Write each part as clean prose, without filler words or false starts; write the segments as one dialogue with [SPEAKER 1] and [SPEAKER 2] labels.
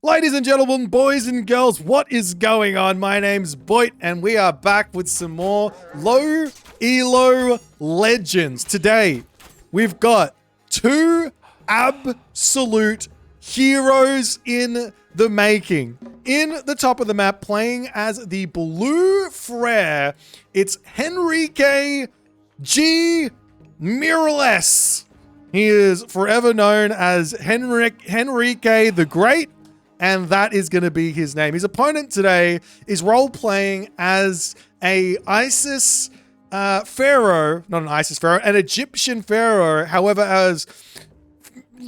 [SPEAKER 1] Ladies and gentlemen, boys and girls, what is going on? My name's Boit, and we are back with some more low elo legends. Today, we've got two absolute heroes in the making. In the top of the map, playing as the Blue Frere, it's Henrique G. Mirrorless. He is forever known as Henrique the Great, and that is going to be his name. His opponent today is role-playing as a ISIS pharaoh, not an ISIS pharaoh, an Egyptian pharaoh, however, has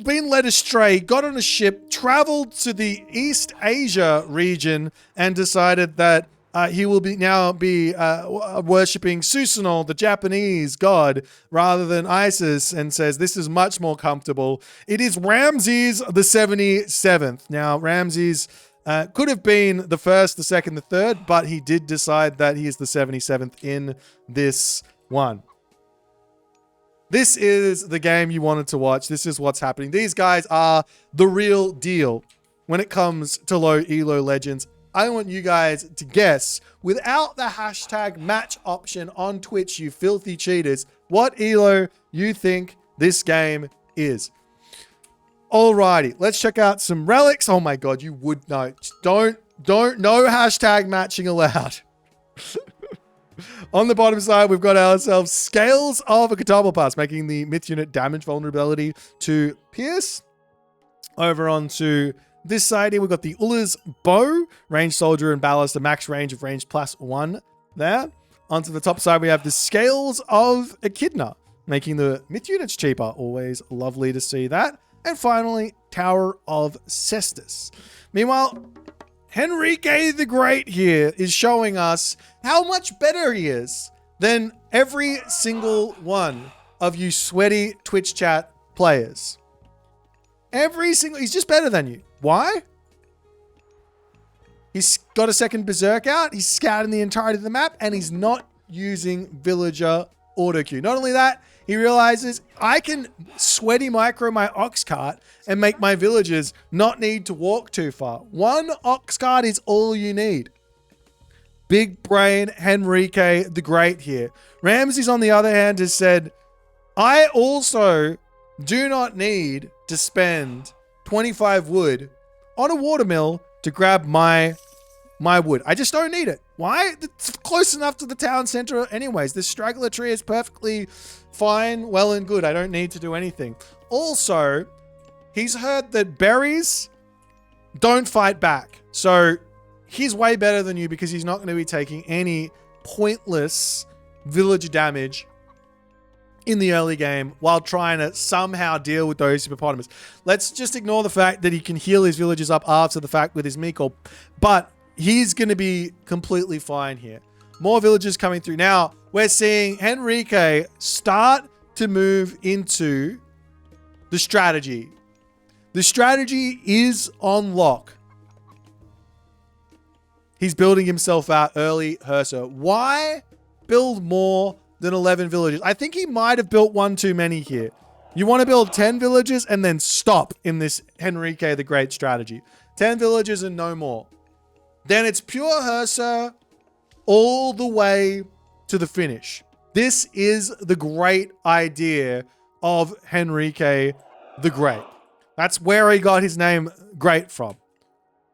[SPEAKER 1] been led astray, got on a ship, traveled to the East Asia region, and decided that he will now be worshipping Susanoo, the Japanese god, rather than Isis, and says this is much more comfortable. It is Ramses the 77th. Now, Ramses could have been the first, the second, the third, but he did decide that he is the 77th in this one. This is the game you wanted to watch. This is what's happening. These guys are the real deal when it comes to low elo legends. I want you guys to guess, without the hashtag match option on Twitch, you filthy cheaters, what elo you think this game is. Alrighty, let's check out some relics. Oh my god, you would know. Don't, no hashtag matching allowed. On the bottom side, we've got ourselves Scales of a Catapult Pass, making the myth unit damage vulnerability to Pierce. Over onto this side here, we've got the Ullr's Bow, ranged soldier and ballast, a max range of range +1 there. Onto the top side, we have the Scales of Echidna, making the myth units cheaper. Always lovely to see that. And finally, Tower of Cestus. Meanwhile, Henrique the Great here is showing us how much better he is than every single one of you sweaty Twitch chat players. He's just better than you. Why? He's got a second Berserk out, he's scouting the entirety of the map, and he's not using villager auto queue. Not only that, he realizes I can sweaty micro my ox cart and make my villagers not need to walk too far. One ox cart is all you need. Big brain Henrique the Great here. Ramses, on the other hand, has said, I also do not need to spend 25 wood on a watermill to grab my wood. I just don't need it. Why? It's close enough to the town center anyways. This straggler tree is perfectly fine, well and good. I don't need to do anything. Also, he's heard that berries don't fight back. So he's way better than you because he's not going to be taking any pointless villager damage in the early game while trying to somehow deal with those hippopotamus. Let's just ignore the fact that he can heal his villagers up after the fact with his Meekle, but he's going to be completely fine here. More villagers coming through. Now, we're seeing Henrique start to move into the strategy. The strategy is on lock. He's building himself out early, Hersa. Why build more than 11 villages? I think he might have built one too many here. You want to build 10 villages and then stop in this Henrique the Great strategy. 10 villages and no more. Then it's pure Hersa all the way to the finish. This is the great idea of Henrique the Great. That's where he got his name Great from.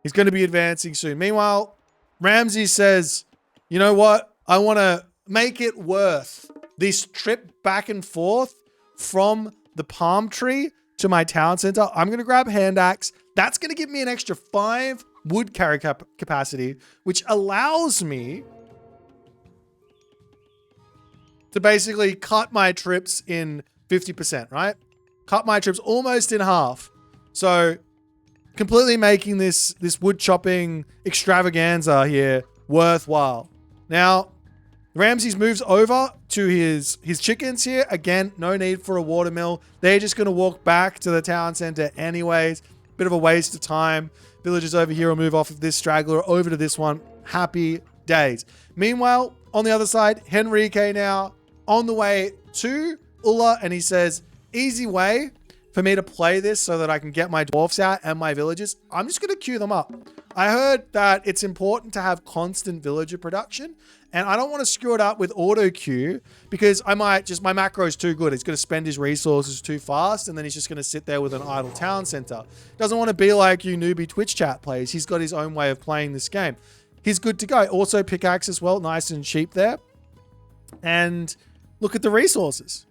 [SPEAKER 1] He's going to be advancing soon. Meanwhile, Ramses says, you know what? I want to make it worth this trip back and forth from the palm tree to my town center. I'm going to grab hand axe. That's going to give me an extra 5 wood carry capacity, which allows me to basically cut my trips in 50%, right? Cut my trips almost in half. So completely making this wood chopping extravaganza here worthwhile. Now, Ramses moves over to his chickens here. Again, no need for a watermill. They're just going to walk back to the town center anyways. Bit of a waste of time. Villagers over here will move off of this straggler over to this one. Happy days. Meanwhile, on the other side, Henrique now on the way to Ulla, and he says, easy way for me to play this so that I can get my dwarfs out and my villagers, I'm just going to queue them up. I heard that it's important to have constant villager production, and I don't want to screw it up with auto queue because I might just, my macro is too good. He's going to spend his resources too fast, and then he's just going to sit there with an idle town center. Doesn't want to be like you newbie Twitch chat plays. He's got his own way of playing this game. He's good to go. Also pickaxe as well, nice and cheap there. And look at the resources.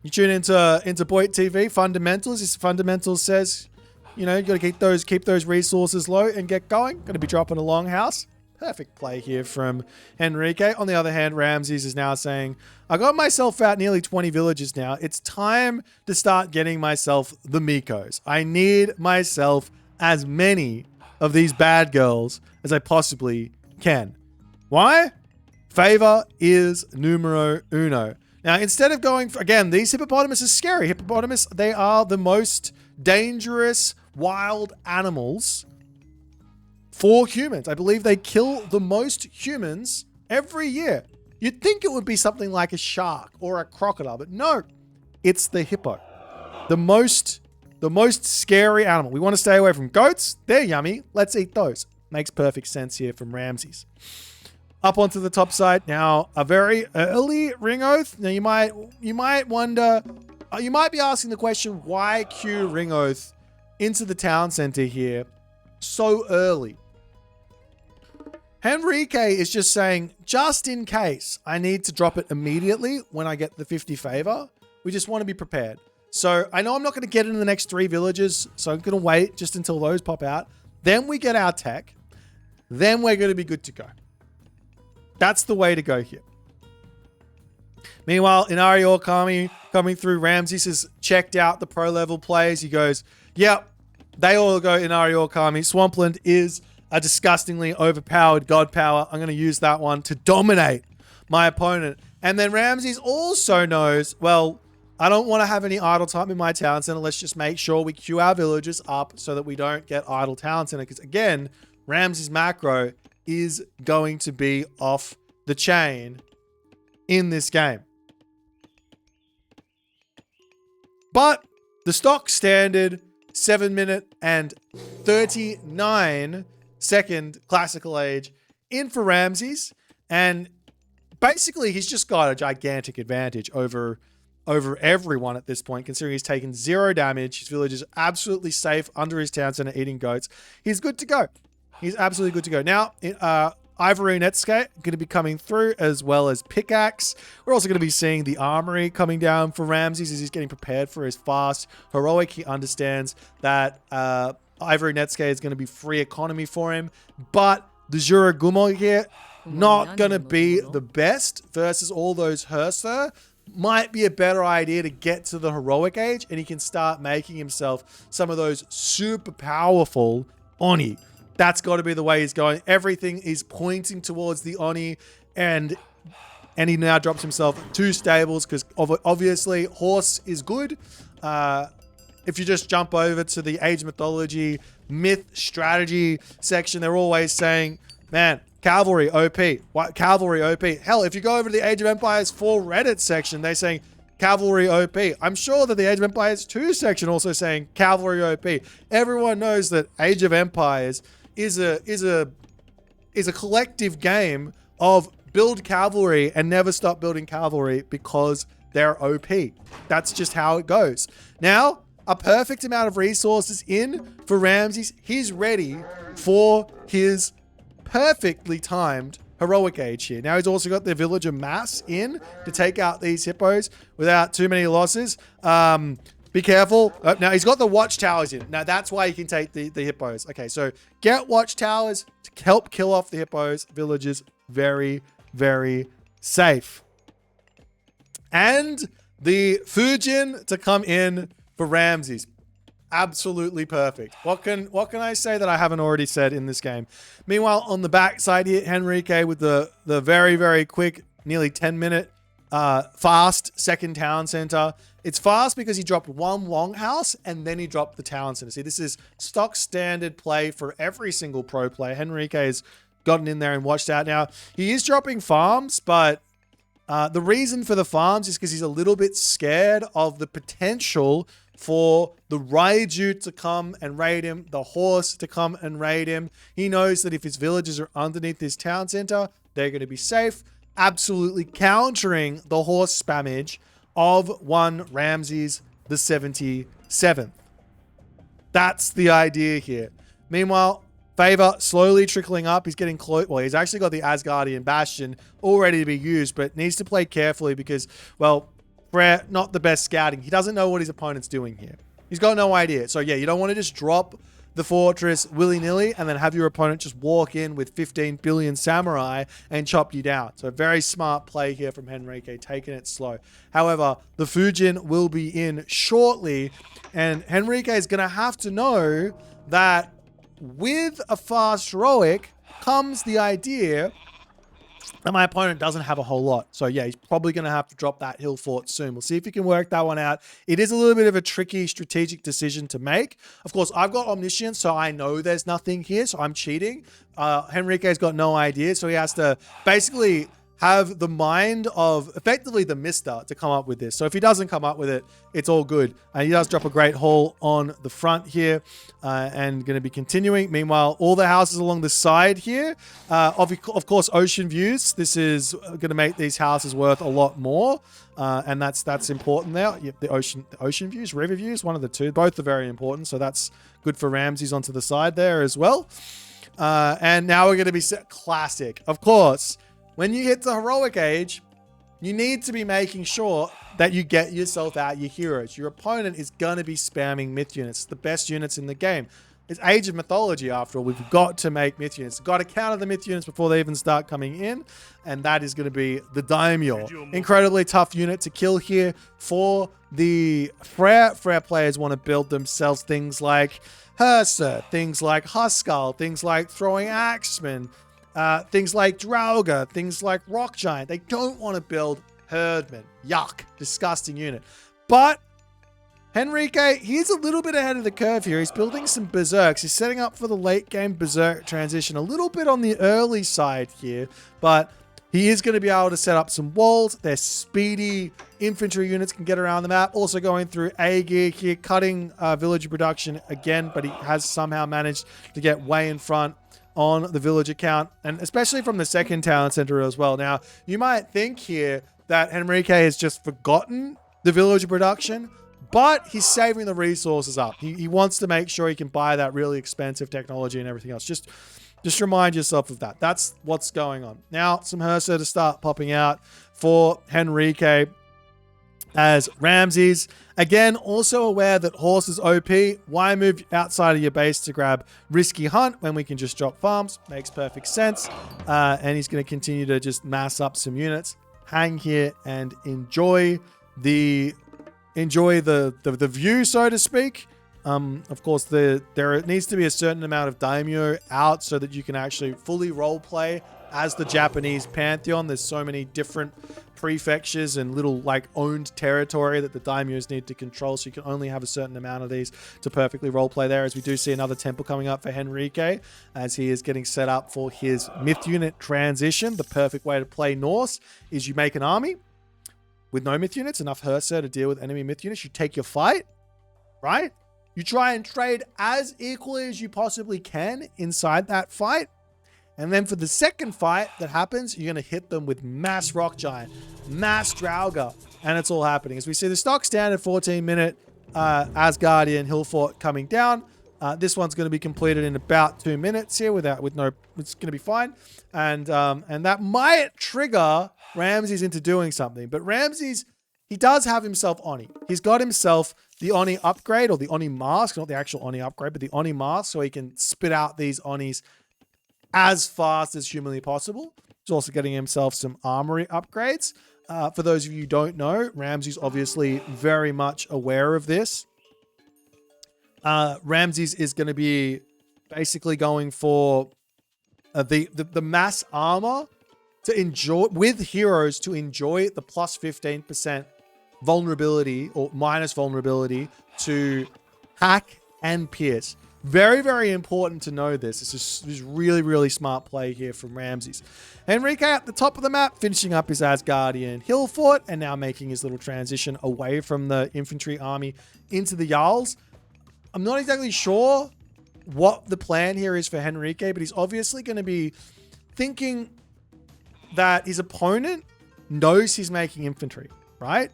[SPEAKER 1] You tune into Boit TV, Fundamentals. This Fundamentals says, you know, you got to keep those resources low and get going. Going to be dropping a longhouse. Perfect play here from Henrique. On the other hand, Ramses is now saying, I got myself out nearly 20 villages now. It's time to start getting myself the Mikos. I need myself as many of these bad girls as I possibly can. Why? Favor is numero uno. Now, instead of going for, again, these hippopotamus is scary. Hippopotamus, they are the most dangerous wild animals for humans. I believe they kill the most humans every year. You'd think it would be something like a shark or a crocodile, but no, it's the hippo. The most scary animal. We want to stay away from goats. They're yummy. Let's eat those. Makes perfect sense here from Ramses. Up onto the top side. Now, a very early ring oath. Now, you might wonder, you might be asking the question, why queue ring oath into the town center here so early? Henrique is just saying, just in case I need to drop it immediately when I get the 50 favor, we just want to be prepared. So I know I'm not going to get it in the next 3 villages, so I'm going to wait just until those pop out. Then we get our tech. Then we're going to be good to go. That's the way to go here. Meanwhile, Inari Orkami coming through, Ramses has checked out the pro level players. He goes, yep, they all go Inari Orkami. Swampland is a disgustingly overpowered god power. I'm going to use that one to dominate my opponent. And then Ramses also knows, well, I don't want to have any idle time in my town center. Let's just make sure we queue our villagers up so that we don't get idle town center. Because again, Ramses' macro is going to be off the chain in this game. But the stock standard 7-minute and 39-second classical age in for Ramses. And basically, he's just got a gigantic advantage over everyone at this point, considering he's taken 0 damage. His village is absolutely safe under his town center eating goats. He's good to go. He's absolutely good to go. Now, Ivory Netscape going to be coming through, as well as Pickaxe. We're also going to be seeing the Armory coming down for Ramses as he's getting prepared for his fast heroic. He understands that Ivory Netscape is going to be free economy for him, but the Juragumo here, not going to be the best versus all those Herser. Might be a better idea to get to the heroic age, and he can start making himself some of those super powerful Oni. That's got to be the way he's going. Everything is pointing towards the Oni, and he now drops himself 2 stables because obviously horse is good. If you just jump over to the Age Mythology myth strategy section, they're always saying, man, cavalry OP. What? Cavalry OP. Hell, if you go over to the Age of Empires 4 Reddit section, they're saying cavalry OP. I'm sure that the Age of Empires 2 section also saying cavalry OP. Everyone knows that Age of Empires is a collective game of build cavalry and never stop building cavalry because they're OP. That's just how it goes. Now, a perfect amount of resources in for Ramses. He's ready for his perfectly timed heroic age here. Now he's also got the villager mass in to take out these hippos without too many losses. Be careful. Now he's got the watchtowers in. Now that's why you can take the hippos. Okay, so get watchtowers to help kill off the hippos. Villagers, very, very safe. And the Fujin to come in for Ramses. Absolutely perfect. What can I say that I haven't already said in this game? Meanwhile, on the back side here, Henrique with the very, very quick, nearly 10-minute fast second town center. It's fast because he dropped 1 longhouse and then he dropped the town center. See, this is stock standard play for every single pro player. Henrique has gotten in there and watched out. Now, he is dropping farms, but The reason for the farms is because he's a little bit scared of the potential for the Raiju to come and raid him, the horse to come and raid him. He knows that if his villagers are underneath this town center, they're going to be safe, absolutely countering the horse spammage of one Ramses the 77th. That's the idea here. Meanwhile, Favor slowly trickling up. He's getting close. Well, he's actually got the Asgardian Bastion all ready to be used, but needs to play carefully because, well, Frere, not the best scouting. He doesn't know what his opponent's doing here. He's got no idea. So, yeah, you don't want to just drop the fortress willy-nilly and then have your opponent just walk in with 15 billion samurai and chop you down. So, very smart play here from Henrique, taking it slow. However, the Fujin will be in shortly, and Henrique is going to have to know that with a fast heroic comes the idea that my opponent doesn't have a whole lot. So yeah, he's probably going to have to drop that hill fort soon. We'll see if he can work that one out. It is a little bit of a tricky strategic decision to make. Of course, I've got omniscience, so I know there's nothing here, so I'm cheating. Henrique's got no idea, so he has to basically have the mind of effectively the mister to come up with this. So if he doesn't come up with it, it's all good. He does drop a great haul on the front here and going to be continuing. Meanwhile, all the houses along the side here, of course, ocean views. This is going to make these houses worth a lot more. And that's important there. The ocean views, river views, one of the two. Both are very important. So that's good for Ramses onto the side there as well. And now we're going to be set classic. Of course, when you hit the heroic age, you need to be making sure that you get yourself out your heroes. Your opponent is going to be spamming myth units, the best units in the game. It's Age of Mythology, after all. We've got to make myth units. Got to counter the myth units before they even start coming in. And that is going to be the Daimyo. Incredibly tough unit to kill here for the Frere. Frere players want to build themselves things like Hersa, things like Huskal, things like Throwing Axeman, things like Draugr, things like Rock Giant. They don't want to build Herdman. Yuck. Disgusting unit. But Henrique, he's a little bit ahead of the curve here. He's building some Berserks. He's setting up for the late game Berserk transition. A little bit on the early side here, but he is going to be able to set up some walls. Their speedy infantry units can get around the map. Also going through A gear here, cutting villager production again, but he has somehow managed to get way in front on the villager count, and especially from the second town center as well. Now, you might think here that Henrique has just forgotten the villager production, but he's saving the resources up. He wants to make sure he can buy that really expensive technology and everything else. Just remind yourself of that. That's what's going on. Now, some Hersa to start popping out for Henrique as Ramses. Again, also aware that horse is OP. Why move outside of your base to grab risky hunt when we can just drop farms? Makes perfect sense. And he's going to continue to just mass up some units, hang here, and enjoy the view, so to speak. Of course, there needs to be a certain amount of daimyo out so that you can actually fully role play as the Japanese pantheon. There's so many different prefectures and little like owned territory that the daimyos need to control, so you can only have a certain amount of these to perfectly roleplay there. As we do see another temple coming up for Henrique as he is getting set up for his myth unit transition. The perfect way to play Norse is you make an army with no myth units, enough Hersa to deal with enemy myth units. You take your fight, right? You try and trade as equally as you possibly can inside that fight. And then for the second fight that happens, you're going to hit them with mass Rock Giant, mass Draugr, and it's all happening. As we see the stock standard 14-minute Asgardian Hill Fort coming down. This one's going to be completed in about 2 minutes here it's going to be fine. And that might trigger Ramses into doing something. But Ramses, he does have himself Oni. He's got himself the Oni upgrade, or the Oni mask, not the actual Oni upgrade, but the Oni mask, so he can spit out these Onis as fast as humanly possible. He's also getting himself some armory upgrades. For those of you who don't know, Ramses obviously very much aware of this. Ramses is going to be basically going for the mass armor to enjoy, with heroes, to enjoy the plus 15% vulnerability or minus vulnerability to hack and pierce. Very, very important to know this. This is really, really smart play here from Ramses. Henrique at the top of the map, finishing up his Asgardian hill fort and now making his little transition away from the infantry army into the Jarls. I'm not exactly sure what the plan here is for Henrique, but he's obviously going to be thinking that his opponent knows he's making infantry, right?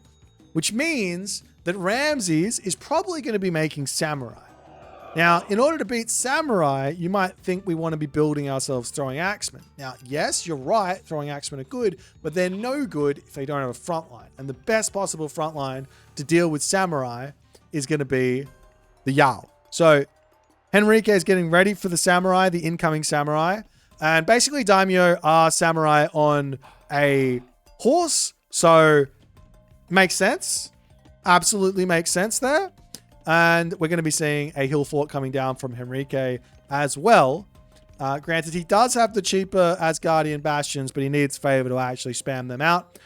[SPEAKER 1] Which means that Ramses is probably going to be making samurai. Now, in order to beat samurai, you might think we want to be building ourselves throwing axemen. Now, yes, you're right, throwing axemen are good, but they're no good if they don't have a front line. And the best possible front line to deal with samurai is going to be the Jarl. So Henrique is getting ready for the samurai, the incoming samurai. And basically daimyo are samurai on a horse. So makes sense. Absolutely makes sense there. And we're going to be seeing a hill fort coming down from Henrique as well. Granted, he does have the cheaper Asgardian bastions, but he needs favor to actually spam them out.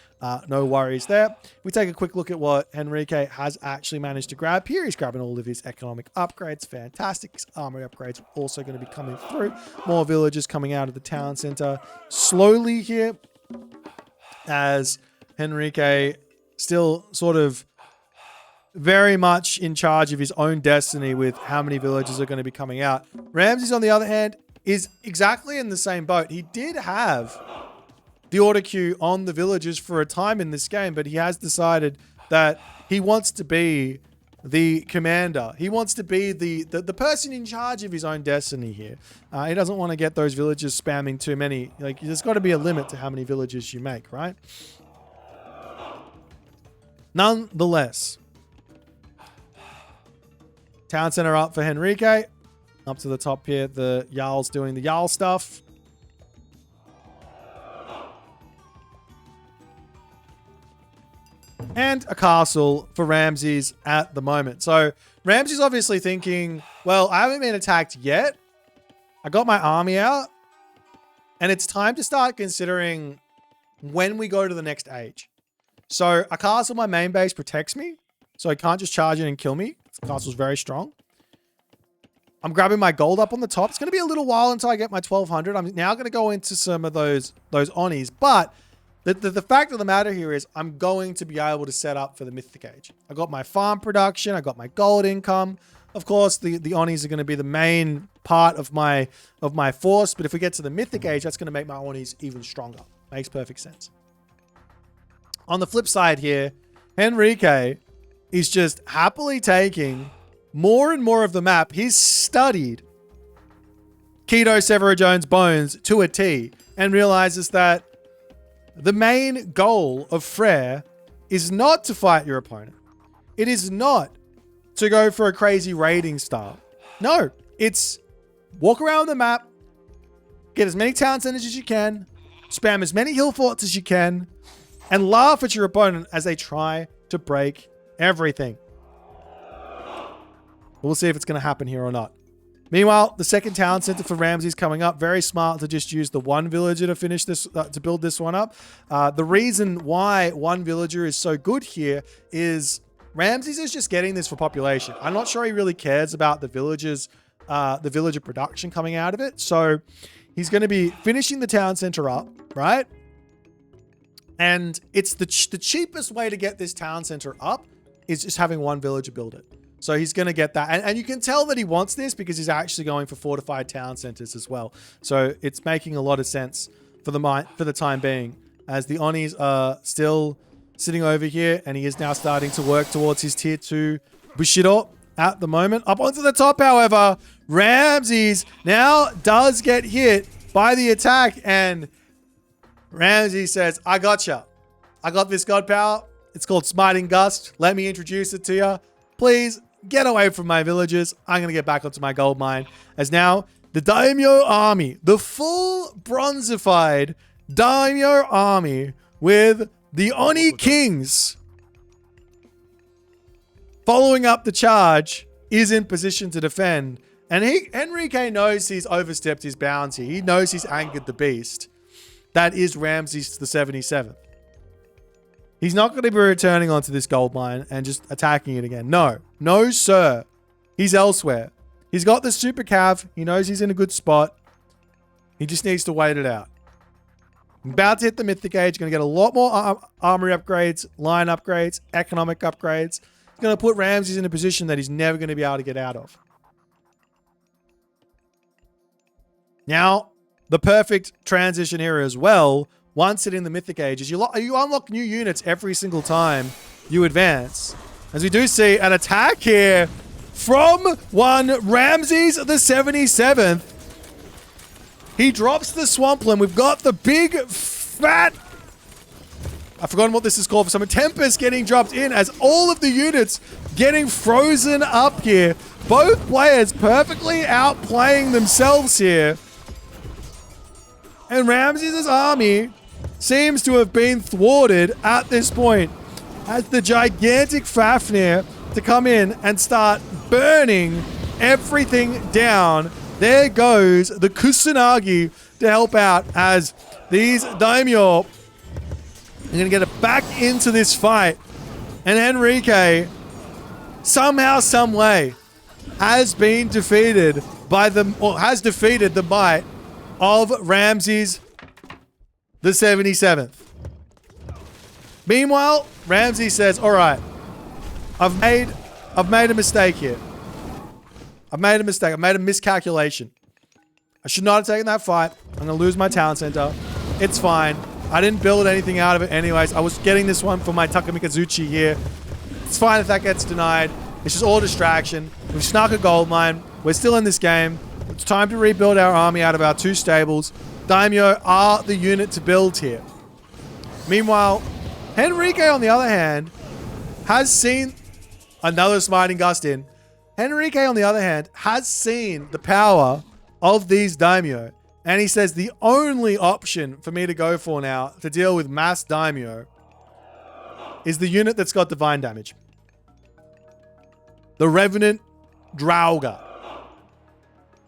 [SPEAKER 1] No worries there. We take a quick look at what Henrique has actually managed to grab here. He's grabbing all of his economic upgrades. Fantastic. His armory upgrades are also going to be coming through. More villagers coming out of the town center slowly here as Henrique still sort of very much in charge of his own destiny with how many villagers are going to be coming out. Ramses, on the other hand, is exactly in the same boat. He did have the auto queue on the villagers for a time in this game, but he has decided that he wants to be the commander. He wants to be the person in charge of his own destiny here. He doesn't want to get those villagers spamming too many. Like, there's got to be a limit to how many villagers you make, right? Nonetheless, town center up for Henrique. Up to the top here, the Jarl's doing the Jarl stuff. And a castle for Ramses at the moment. So Ramses obviously thinking, well, I haven't been attacked yet. I got my army out. And it's time to start considering when we go to the next age. So a castle, my main base, protects me. So I can't just charge in and kill me. This castle's very strong. I'm grabbing my gold up on the top. It's going to be a little while until I get my 1200. I'm now going to go into some of those Onis. But the fact of the matter here is I'm going to be able to set up for the Mythic Age. I got my farm production. I got my gold income. Of course, the Onis are going to be the main part of my force. But if we get to the Mythic Age, that's going to make my Onis even stronger. Makes perfect sense. On the flip side here, Henrique is just happily taking more and more of the map. He's studied Keto Severo Jones Bones to a T and realizes that the main goal of Frere is not to fight your opponent. It is not to go for a crazy raiding style. No, it's walk around the map, get as many town centers as you can, spam as many hill forts as you can, and laugh at your opponent as they try to break everything. We'll see if it's going to happen here or not. Meanwhile, the second town center for Ramses coming up. Very smart to just use the one villager to finish this, to build this one up. The reason why one villager is so good here is Ramses is just getting this for population. I'm not sure he really cares about the villager production coming out of it. So he's going to be finishing the town center up, right? And it's the cheapest way to get this town center up is just having one villager build it. So he's going to get that. And you can tell that he wants this because he's actually going for fortified town centers as well. So it's making a lot of sense for the time being, as the Onis are still sitting over here, and he is now starting to work towards his tier 2 Bushido at the moment. Up onto the top, however, Ramses now does get hit by the attack, and Ramses says, I gotcha. I got this god power. It's called Smiting Gust. Let me introduce it to you. Please get away from my villagers. I'm going to get back onto my gold mine. As now, the Daimyo army, the full bronzified Daimyo army with the Oni Kings following up the charge, is in position to defend. And Henrique knows he's overstepped his bounds here. He knows he's angered the beast. That is Ramses the 77th. He's not going to be returning onto this gold mine and just attacking it again. No. No, sir. He's elsewhere. He's got the super cav. He knows he's in a good spot. He just needs to wait it out. About to hit the Mythic age. Going to get a lot more armory upgrades, line upgrades, economic upgrades. He's going to put Ramses in a position that he's never going to be able to get out of. Now, the perfect transition here as well, once hitting the Mythic age, is you unlock new units every single time you advance. As we do see an attack here from one Ramses the 77th. He drops the Swampland. We've got the big fat... I've forgotten what this is called for some Tempest getting dropped in as all of the units getting frozen up here. Both players perfectly outplaying themselves here. And Ramses' army seems to have been thwarted at this point as the gigantic Fafnir to come in and start burning everything down. There goes the Kusanagi to help out as these Daimyo are going to get it back into this fight. And Henrique, somehow, some way, has been defeated by the, or has defeated the might of Ramses the 77th. Meanwhile, Ramses says, all right, I've made a mistake here. I've made a mistake. I've made a miscalculation. I should not have taken that fight. I'm going to lose my town center. It's fine. I didn't build anything out of it anyways. I was getting this one for my Takamikazuchi here. It's fine if that gets denied. It's just all distraction. We've snuck a gold mine. We're still in this game. It's time to rebuild our army out of our 2 stables. Daimyo are the unit to build here. Meanwhile, Henrique, on the other hand, has seen another Smiting Gust in. Henrique, on the other hand, has seen the power of these Daimyo. And he says the only option for me to go for now to deal with mass Daimyo is the unit that's got divine damage. The Revenant Draugr.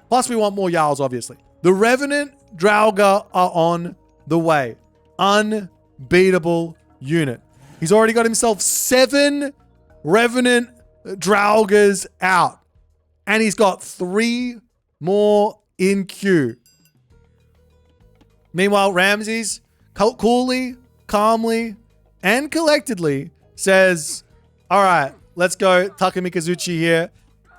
[SPEAKER 1] Plus, we want more Jarls, obviously. The Revenant Draugr are on the way. Unbeatable unit. He's already got himself 7 Revenant Draugrs out. And he's got 3 more in queue. Meanwhile, Ramses, coolly, calmly, and collectedly says, all right, let's go Takamikazuchi here.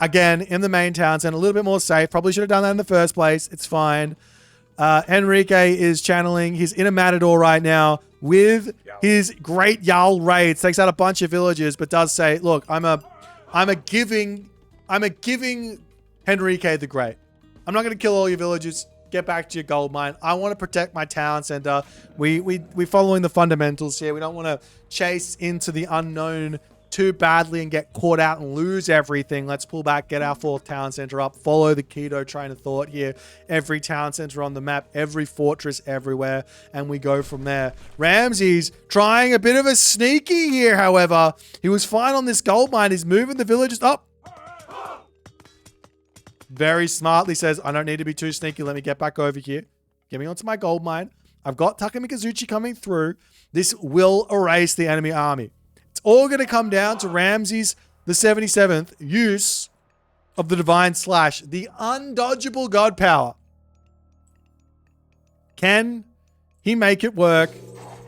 [SPEAKER 1] Again, in the main town center, a little bit more safe. Probably should have done that in the first place. It's fine. Henrique is channeling his inner Matador right now with his great Jarl raids. Takes out a bunch of villages, but does say, look, I'm a giving Henrique the Great. I'm not going to kill all your villages. Get back to your gold mine. I want to protect my town center. We're following the fundamentals here. We don't want to chase into the unknown too badly and get caught out and lose everything. Let's pull back, get our 4th town center up, follow the keto train of thought here. Every town center on the map, every fortress everywhere, and we go from there. Ramses trying a bit of a sneaky here, however. He was fine on this gold mine. He's moving the villagers up. Very smartly says, I don't need to be too sneaky. Let me get back over here. Get me onto my gold mine. I've got Takamikazuchi coming through. This will erase the enemy army. It's all going to come down to Ramses the 77th use of the Divine Slash, the undodgeable god power. Can he make it work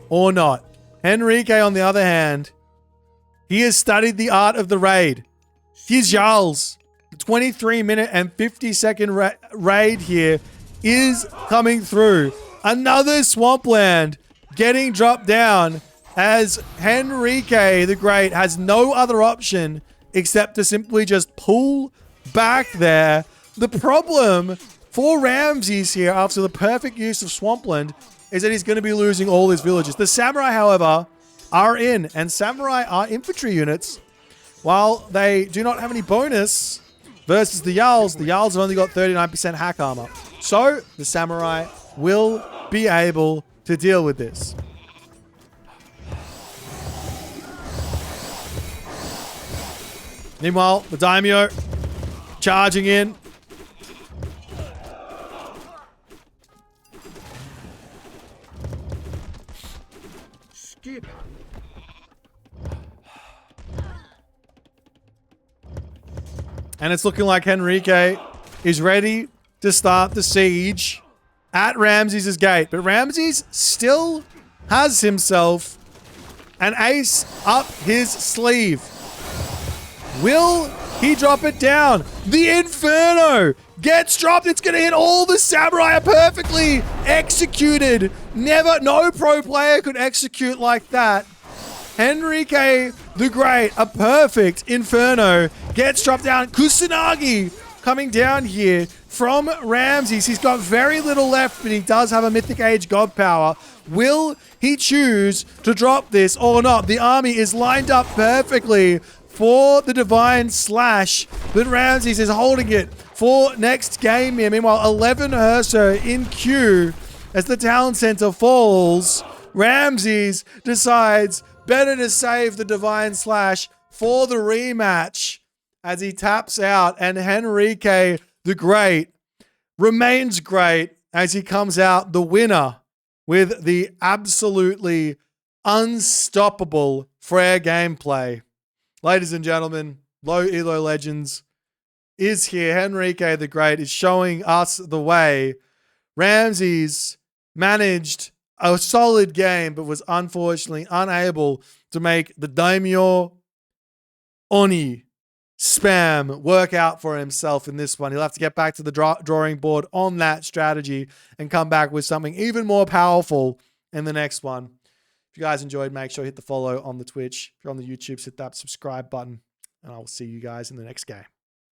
[SPEAKER 1] or not? Henrique, on the other hand, he has studied the art of the raid. His Jarls, the 23-minute and 50-second raid here is coming through. Another Swampland getting dropped down as Henrique the Great has no other option except to simply just pull back there. The problem for Ramses here after the perfect use of Swampland is that he's going to be losing all his villages. The Samurai, however, are in, and Samurai are infantry units. While they do not have any bonus versus the Jarls have only got 39% hack armor. So the Samurai will be able to deal with this. Meanwhile, the Daimyo charging in.
[SPEAKER 2] Skip.
[SPEAKER 1] And it's looking like Henrique is ready to start the siege at Ramses' gate. But Ramses still has himself an ace up his sleeve. Will he drop it down? The Inferno gets dropped. It's going to hit all the Samurai perfectly executed. No pro player could execute like that. Henrique the Great, a perfect Inferno, gets dropped down. Kusanagi coming down here from Ramses. He's got very little left, but he does have a Mythic Age God Power. Will he choose to drop this or not? The army is lined up perfectly for the Divine Slash, but Ramses is holding it for next game here. Meanwhile, 11 Ursa in queue as the Town Center falls. Ramses decides better to save the Divine Slash for the rematch as he taps out, and Henrique the Great remains great as he comes out the winner with the absolutely unstoppable Frere gameplay. Ladies and gentlemen, Low Elo Legends is here. Henrique the Great is showing us the way. Ramses managed a solid game, but was unfortunately unable to make the Daimyo Oni spam work out for himself in this one. He'll have to get back to the drawing board on that strategy and come back with something even more powerful in the next one. If you guys enjoyed, make sure you hit the follow on the Twitch. If you're on the YouTube, hit that subscribe button, and I will see you guys in the next game.